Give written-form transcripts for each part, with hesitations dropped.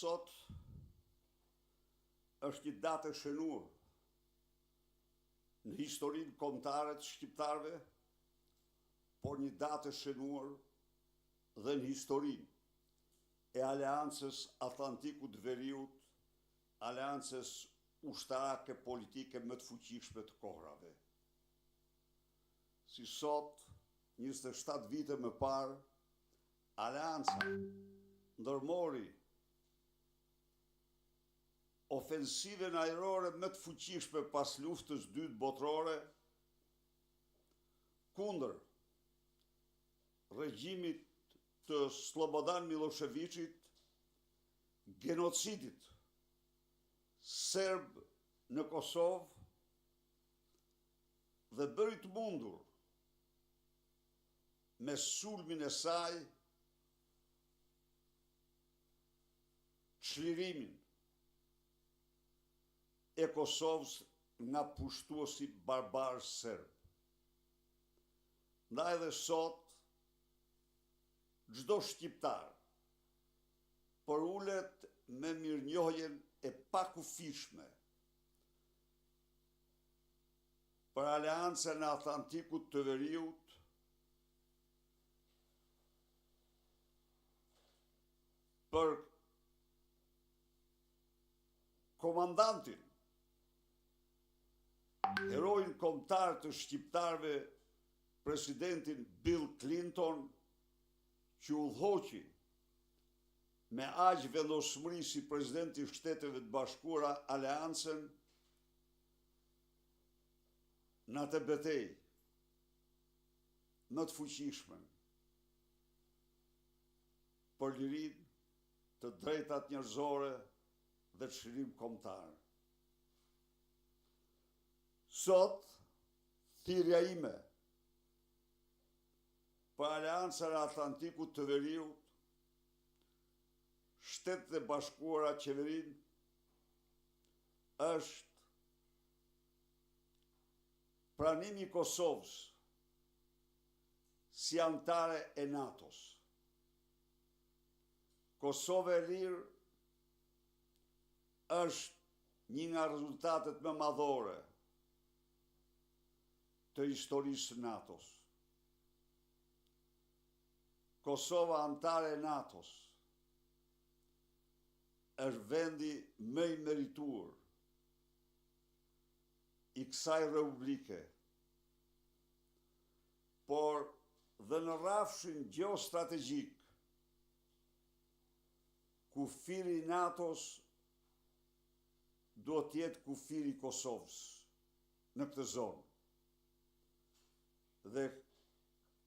Sot është një datë e shënuar në historinë kombëtare të shqiptarëve, por një datë e shënuar dhe në historinë e Aleancës Atlantikut Veriut, aleancës ushtarake politike më të fuqishme të kohrave. Si sot, 27 vite më parë, Aleanca ndërmori ofensiven ajrore më të fuqishme pas luftës dytë botërore kundër regjimit të Slobodan Miloševićit, genocidit serb në Kosovë dhe bëri të mundur me sulmin e saj çlirimin e Kosovës nga pushtuesi barbar serb. Ndaj dhe sot, çdo shqiptar përulet me mirënjohjen e pakufishme për Aleancën e Atlantikut të Veriut, për komandantin, herojin kombëtar të shqiptarëve, presidentin Bill Clinton, që udhëhoqi me aq vendosmëri si presidenti i Shteteve të Bashkuara Aleancën në atë betejë më të fuqishme për lirinë, të drejtat njerëzore dhe çlirim kombëtar. Sot, thirrja ime për Aleancën e Atlantikut të Veriut, Shtetet e Bashkuara, qeverinë, është pranimi i Kosovës si anëtare e NATO-s. Kosova e lirë është një nga rezultatet më madhore të historisë së NATO-s. Kosova anëtare e NATO-s është vendi më i merituar i kësaj republike, por dhe në rrafshin gjeostrategjik, kufiri i NATO-s duhet të jetë kufiri i Kosovës në këtë zonë. Dhe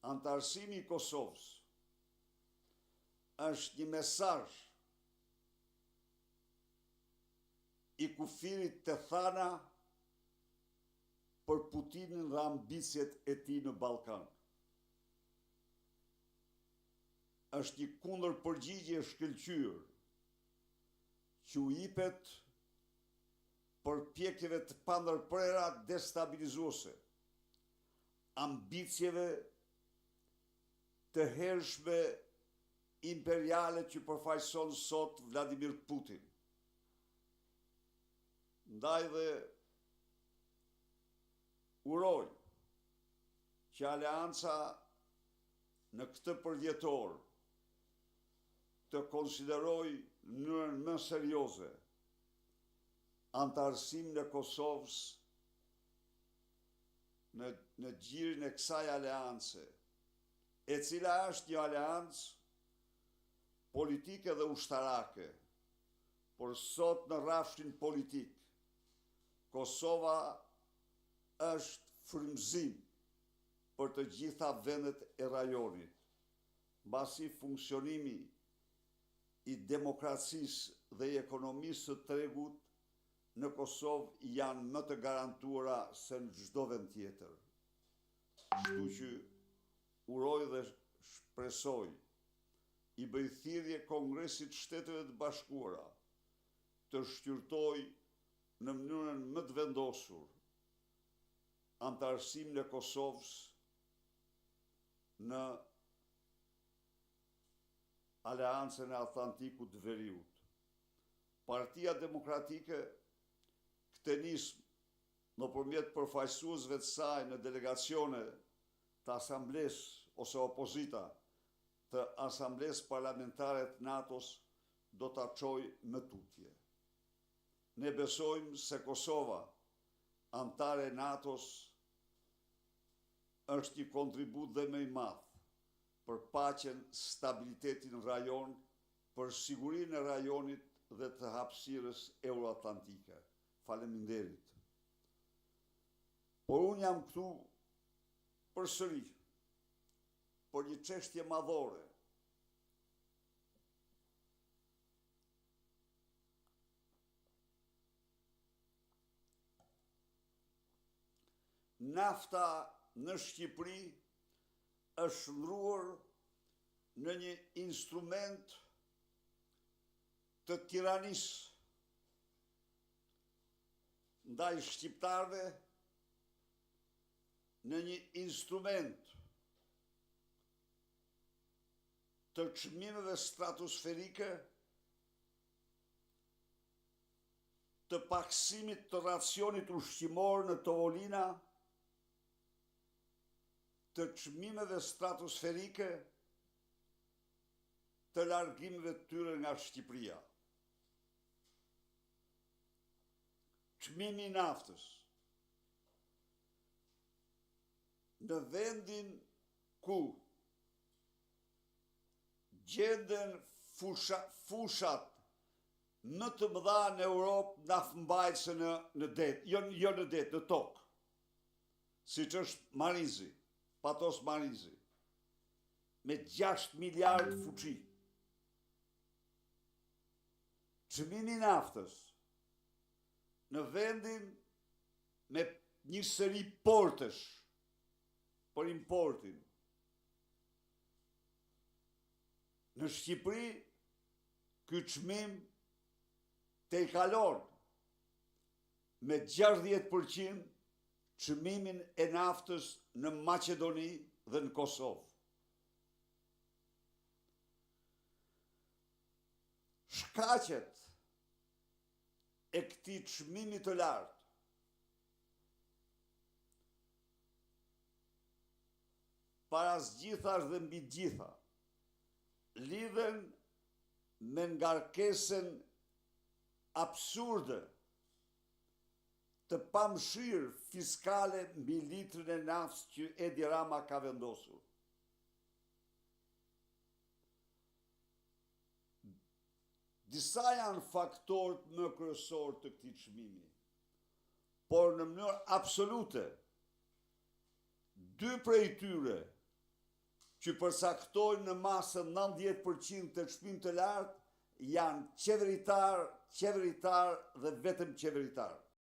antarësimi i Kosovës është një mesazh i kufirit të thana për Putinin dhe ambicjet e tij në Ballkan. Është një kundërpërgjigje e shkëlqyer që u jepet përpjekjeve të pandërprera destabilizuese, ambicjeve të hershme imperiale që përfaqëson sot Vladimir Putin. Ndaj dhe uroj që Aleanca në këtë përvjetor të konsideroj në mënyrën më serioze antarësimin e Kosovës në gjirin e kësaj aleance, e cila është një aleancë politike dhe ushtarake, por sot në rrafshin politik, Kosova është frymëzim për të gjitha vendet e rajonit, mbasi funksionimi i demokracisë dhe i ekonomisë së tregut në Kosovë janë më të garantuara se në çdo vend tjetër. Kështu që uroj dhe shpresoj i bëj thirrje Kongresit të Shteteve të Bashkuara të shqyrtoj në mënyrën më të vendosur antarësimin e Kosovës në Aleancën e Atlantikut të Veriut. Partia Demokratike këtë nisë nëpërmjet përfaqësuesve të saj në delegacione të asamblesë ose opozita të asamblesë parlamentare të NATO-s do ta çojë në tutje. Ne besojmë se Kosova, antare e NATO-s, është një kontribut dhe më i madh për paqen, stabilitetin në rajon, për sigurinë e rajonit dhe të hapësirës euroatlantike. Faleminderit. Por unë jam këtu përsëri për një çështje madhore. Nafta në Shqipëri është ndruar në një instrument të tiranisë ndaj shqiptarëve, në një instrument të çmimeve stratosferike, të paksimit të racionit ushqimor në Tovolina, të çmimeve stratosferike, të largimeve të tyre nga Shqipëria. Çmimi i naftës në vendin ku gjenden fushat më të mëdha në Europë naftmbajtëse në det, jo në det, në tokë, siç është Marizi, Patos Marizi, me 6 miliardë fuqi. Çmimi i naftës në vendin me një seri portesh për importin. Në Shqipëri, ky çmim te i kalon me 60% çmimin e naftës në Maqedoni dhe në Kosovë. Shkaqet e këtij çmimi të lartë parasgjithash dhe mbi gjitha lidhen me ngarkesën absurde të pamshirë fiskale mbi litrin e naftës që Edi Rama ka vendosur. Disa janë faktorët më kryesorë të këtij çmimi, por në mënyrë absolute, 2 prej tyre që përcaktojnë në masën 90% të çmimit të lartë janë qeveritar dhe vetëm qeveritar.